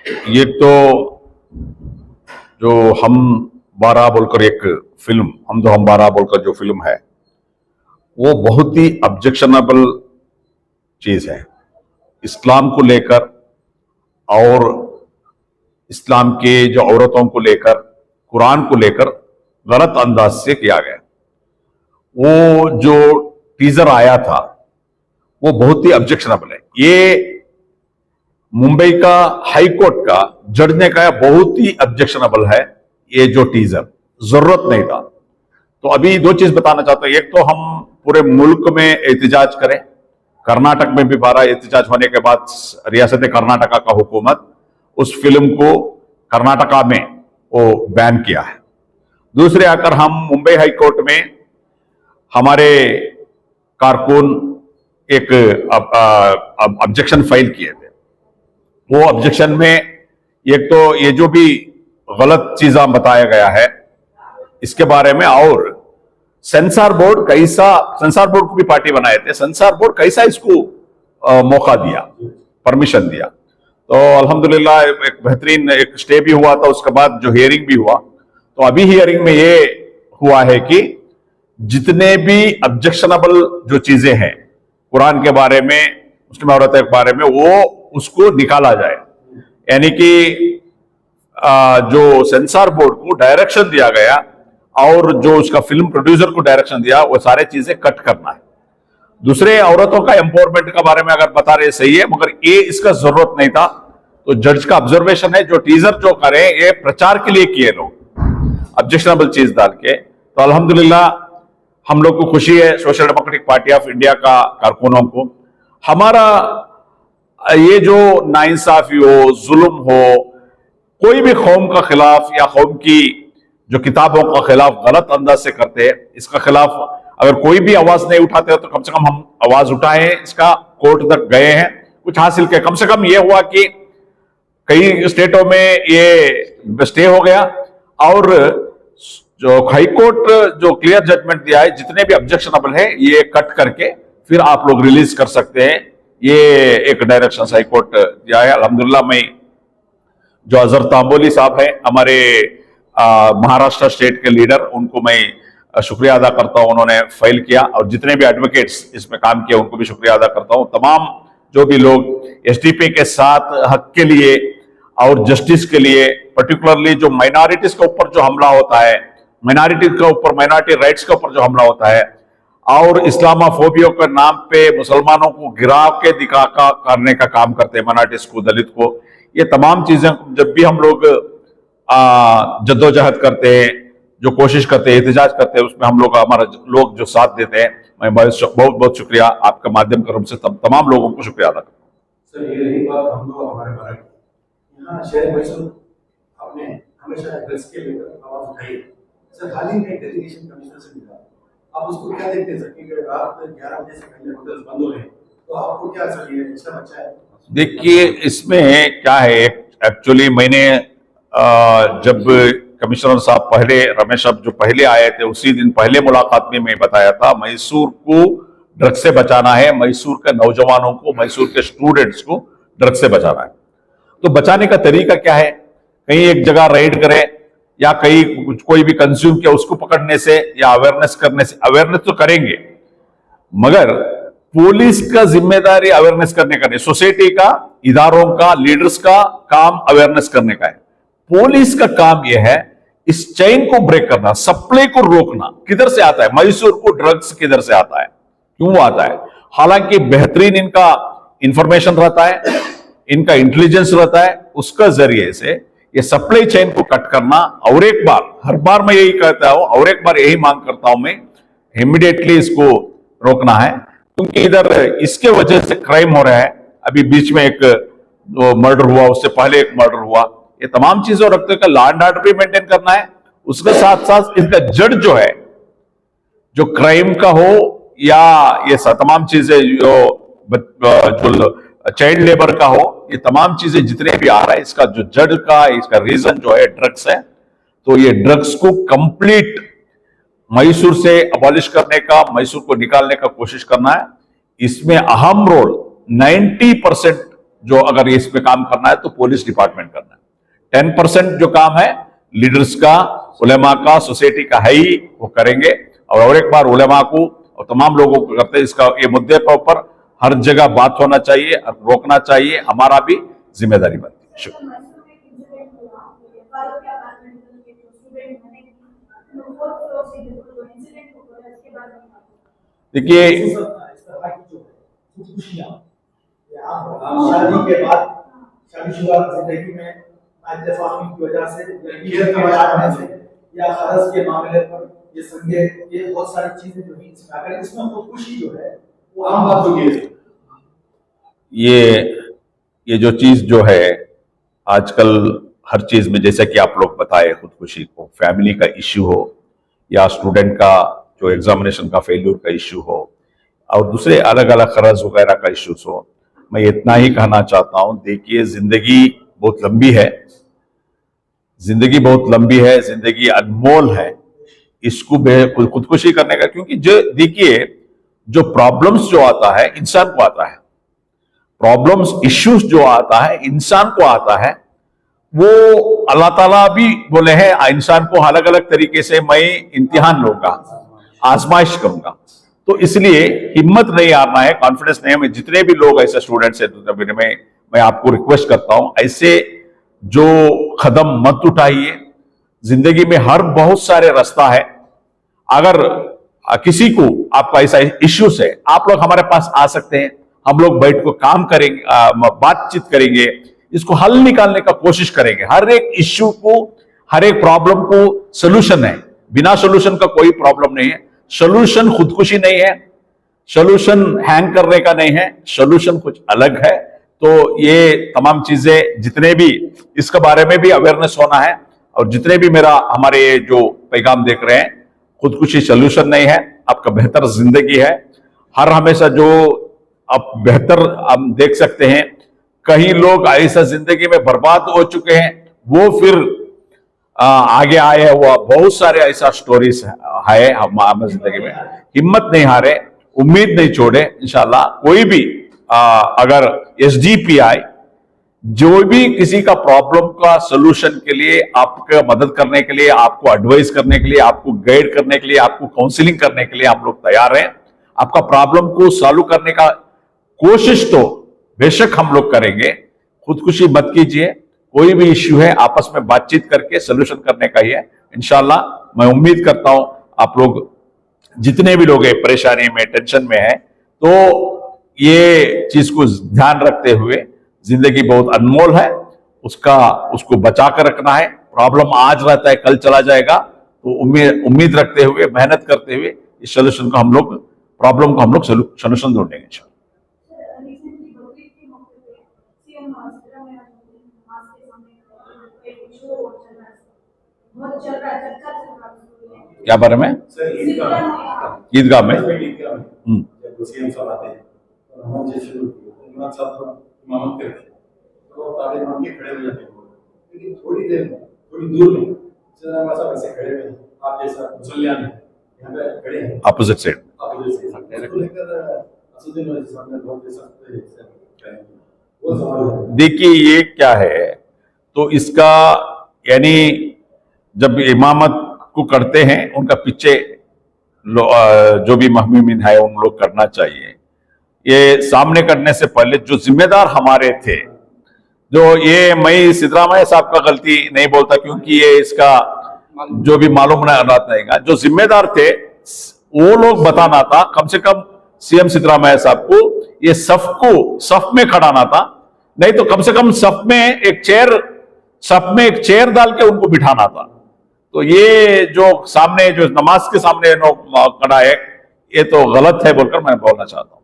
ये तो जो हम 12 बोलकर एक फिल्म, हम 12 बोलकर जो फिल्म है, वो बहुत ही ऑब्जेक्शनेबल चीज है। इस्लाम को लेकर और इस्लाम के जो औरतों को लेकर, कुरान को लेकर गलत अंदाज से किया गया। वो जो टीजर आया था वो बहुत ही ऑब्जेक्शनेबल है। ये मुंबई का हाई कोर्ट का जज ने कहा बहुत ही ऑब्जेक्शनेबल है, ये जो टीजर जरूरत नहीं था। तो अभी दो चीज बताना चाहता हूं। एक तो हम पूरे मुल्क में एहतजाज करें। कर्नाटक में भी 12 एहतजाज होने के बाद रियासत कर्नाटका का हुकूमत उस फिल्म को कर्नाटका में वो बैन किया है। दूसरे आकर हम मुंबई हाई कोर्ट में हमारे कारकुन एक ऑब्जेक्शन फाइल किए थे। वो ऑब्जेक्शन में एक तो ये जो भी गलत चीजा बताया गया है इसके बारे में, और सेंसार बोर्ड को भी पार्टी बनाए थे, सेंसार बोर्ड कैसा इसको मौका दिया, परमिशन दिया। तो अल्हम्दुलिल्लाह एक बेहतरीन एक स्टे भी हुआ था। उसके बाद जो हियरिंग भी हुआ, तो अभी हियरिंग में ये हुआ है कि जितने भी ऑब्जेक्शनेबल जो चीजें हैं कुरान के बारे में, मुस्लिम औरतों के बारे में, वो उसको निकाला जाए। यानी कि जो सेंसार बोर्ड को डायरेक्शन दिया गया और जो उसका फिल्म प्रोड्यूसर को डायरेक्शन दिया, वो सारे चीजें कट करना है। दूसरे औरतों का एम्पावरमेंट के बारे में अगर बता रहे सही है, मगर ये इसका जरूरत नहीं था। तो जज का ऑब्जर्वेशन है जो टीजर जो करें ये प्रचार के लिए किए लोग ऑब्जेक्शनेबल चीज डाल के। तो अल्हम्दुलिल्लाह हम लोग को खुशी है, social democratic party of India का कारकुनों को। हमारा ये जो नाइंसाफी हो, जुल्म हो, कोई भी कौम का खिलाफ या कौम की जो किताबों का खिलाफ गलत अंदाज से करते हैं, इसका खिलाफ अगर कोई भी आवाज नहीं उठाते हो तो कम से कम हम आवाज उठाए, इसका कोर्ट तक गए हैं, कुछ हासिल किया। कम से कम ये हुआ कि कई स्टेटों में ये स्टे हो गया, और जो हाई कोर्ट जो क्लियर जजमेंट दिया है, जितने भी ऑब्जेक्शनेबल है ये कट करके फिर आप लोग रिलीज कर सकते हैं। ये एक डायरेक्शन हाई कोर्ट दिया है। अल्हम्दुलिल्लाह मैं जो अजहर तांबोली साहब हैं, हमारे महाराष्ट्र स्टेट के लीडर, उनको मैं शुक्रिया अदा करता हूं, उन्होंने फाइल किया। और जितने भी एडवोकेट्स इसमें काम किया उनको भी शुक्रिया अदा करता हूं। तमाम जो भी लोग एसडीपी के साथ हक के लिए और जस्टिस के लिए, पर्टिकुलरली जो माइनॉरिटीज के ऊपर जो हमला होता है, माइनॉरिटी के ऊपर, माइनॉरिटी राइट्स के ऊपर जो हमला होता है, और इस्लामाफोबिया के नाम पे मुसलमानों को गिरा के दिखा करने का काम करते हैं, माइनॉरिटीज को, दलित को, ये तमाम चीजें जब भी हम लोग जद्दोजहद करते हैं, जो कोशिश करते हैं, एहतजाज करते हैं, उसमें हम लोग, हमारा लोग जो साथ देते हैं, मैं बहुत बहुत शुक्रिया आपका माध्यम कर्म से तमाम लोगों को शुक्रिया अदा करता हूँ। सर, ये रही बात हम लोग हमारे बारे में, यहाँ शहर मैसूर आपने हमेशा ड्रग्स के लेकर आवाज उठाई है। सर, हाल ही में डेलीगेशन कमिश्नर से मिला, आप उसको क्या देखते हैं सर? क्योंकि रात 11 बजे से पहले होटल्स बंद हो रहे हैं, तो आपको क्या सर ये अच्छा बच्चा है? देखिए, इसमें क्या है, एक्चुअली मैंने जब कमिश्नर साहब पहले, रमेश साहब जो पहले आए थे, उसी दिन पहले मुलाकात में मैं बताया था मैसूर को ड्रग्स से बचाना है, मैसूर के नौजवानों को, मैसूर के स्टूडेंट्स को ड्रग्स से बचाना है। तो बचाने का तरीका क्या है? कहीं एक जगह रेड करें या कहीं कोई भी कंज्यूम किया उसको पकड़ने से या अवेयरनेस करने से, अवेयरनेस तो करेंगे, मगर पुलिस का जिम्मेदारी अवेयरनेस करने का नहीं, सोसाइटी का, इदारों का, लीडर्स का काम अवेयरनेस करने का है। पुलिस का काम यह है इस चेन को ब्रेक करना, सप्लाई को रोकना। किधर से आता है मैसूर को ड्रग्स, किधर से आता है, क्यों आता है? हालांकि बेहतरीन इनका इंफॉर्मेशन रहता है, इनका इंटेलिजेंस रहता है, उसका जरिए से ये सप्लाई चेन को कट करना। और एक बार, हर बार मैं यही कहता हूं, और एक बार यही मांग करता हूं मैं, इमीडिएटली इसको रोकना है, क्योंकि इधर इसके वजह से क्राइम हो रहा है। अभी बीच में एक मर्डर हुआ, उससे पहले एक मर्डर हुआ। ये तमाम चीजों रखते हुए लॉ एंड ऑर्डर भी मेंटेन करना है, उसके साथ साथ इसका जड़ जो है, जो क्राइम का हो या ये तमाम चीजें जो चाइल्ड लेबर का हो, ये तमाम चीजें जितने भी आ रहा है, इसका जो जड़ का, इसका रीजन जो है ड्रग्स है। तो ये ड्रग्स को कंप्लीट मैसूर से अबॉलिश करने का, मैसूर को निकालने का कोशिश करना है। इसमें अहम रोल 90% जो अगर इस पे काम करना है तो पुलिस डिपार्टमेंट करना है। 10% जो काम है लीडर्स का, उलेमा का, सोसाइटी का है ही, वो करेंगे। और एक बार उलेमा को और तमाम लोगों को करते हैं, इसका ये मुद्दे पर ऊपर हर जगह बात होना चाहिए, रोकना चाहिए, हमारा भी जिम्मेदारी बनती है। शुक्रिया। देखिए, शादी के बाद शादीशुदा जिंदगी में इत्तेफाकी की वजह से या खर्च के मामले पर ये संदेह, ये बहुत सारी चीजें जो है इसमें, अगर इसमें खुदकुशी जो है वो आम बात हो गई। ये जो चीज जो है आजकल हर चीज में, जैसे कि आप लोग बताए, खुदकुशी को फैमिली का इश्यू हो या स्टूडेंट का जो एग्जामिनेशन का फेल्यूर का इश्यू हो और दूसरे अलग अलग खर्च वगैरह का इश्यूज हो, मैं इतना ही कहना चाहता हूं, देखिए जिंदगी बहुत लंबी है, जिंदगी बहुत लंबी है, जिंदगी अनमोल है, इसको खुदकुशी करने का, क्योंकि जो देखिए जो प्रॉब्लम्स जो आता है इंसान को आता है, प्रॉब्लम्स इश्यूज जो आता है इंसान को आता है, वो अल्लाह ताला भी बोले हैं इंसान को अलग अलग तरीके से मैं इम्तिहान लूंगा, आजमाइश करूंगा। तो इसलिए हिम्मत नहीं हारना है, कॉन्फिडेंस नहीं है। मैं जितने भी लोग ऐसे स्टूडेंट्स हैं मैं आपको रिक्वेस्ट करता हूं, ऐसे जो कदम मत उठाइए। जिंदगी में हर बहुत सारे रास्ता है, अगर किसी को आपका ऐसा इश्यूज है आप लोग हमारे पास आ सकते हैं, हम लोग बैठ को काम करेंगे, बातचीत करेंगे, इसको हल निकालने का कोशिश करेंगे। हर एक इश्यू को, हर एक प्रॉब्लम को सोल्यूशन है, बिना सोल्यूशन का कोई प्रॉब्लम नहीं है। सोल्यूशन खुदकुशी नहीं है, सोल्यूशन हैंग करने का नहीं है, सोल्यूशन कुछ अलग है। तो ये तमाम चीजें जितने भी इसके बारे में भी अवेयरनेस होना है, और जितने भी हमारे जो पैगाम देख रहे हैं, खुदकुशी सोल्यूशन नहीं है, आपका बेहतर जिंदगी है। हर हमेशा जो आप बेहतर हम देख सकते हैं, कई लोग ऐसा जिंदगी में बर्बाद हो चुके हैं, वो फिर आगे आए हुआ बहुत सारे ऐसा स्टोरीज है हमारे जिंदगी में। हिम्मत नहीं हारे, उम्मीद नहीं छोड़े, इंशाल्लाह कोई भी अगर SDPI जो भी किसी का प्रॉब्लम का सोल्यूशन के लिए, आपका मदद करने के लिए, आपको एडवाइस करने के लिए, आपको गाइड करने के लिए, आपको काउंसलिंग करने के लिए हम लोग तैयार हैं। आपका प्रॉब्लम को सॉल्व करने का कोशिश तो बेशक हम लोग करेंगे, खुदकुशी मत कीजिए। कोई भी इश्यू है आपस में बातचीत करके सोल्यूशन करने का ही है। इंशाल्लाह मैं उम्मीद करता हूं आप लोग जितने भी लोग हैं परेशानी में, टेंशन में है, तो ये चीज को ध्यान रखते हुए, जिंदगी बहुत अनमोल है, उसको बचा कर रखना है। प्रॉब्लम आज रहता है, कल चला जाएगा, तो उम्मीद रखते हुए, मेहनत करते हुए इस सोल्यूशन को हम लोग, प्रॉब्लम को हम लोग सोल्यूशन ढूंढेंगे। क्या बारे में? ईदगाह में जब सीएम साहब आते हैं तो हम जैसे इमाम साहब इमामत करते हैं तो ताले मान के खड़े हो जाते हैं, लेकिन थोड़ी देर में, थोड़ी दूर में इमाम साहब ऐसे खड़े हुए हैं, आप जैसा मुसल्लियान है यहाँ पे खड़े हैं, अपोजिट साइड। देखिए ये क्या है, तो इसका यानी जब इमामत को करते हैं उनका पीछे जो भी महमूमिन है उन लोग करना चाहिए। ये सामने करने से पहले जो जिम्मेदार हमारे थे, जो ये मैं सिद्धरामैया साहब का गलती नहीं बोलता, क्योंकि ये इसका जो भी मालूम नहीं, जो जिम्मेदार थे वो लोग बताना था, कम से कम सीएम सिद्धरामैया साहब को ये सफ में खड़ाना था, नहीं तो कम से कम सफ में एक चेयर डाल के उनको बिठाना था। तो ये जो सामने, जो नमाज के सामने खड़ा है, ये तो गलत है बोलकर मैं बोलना चाहता हूँ।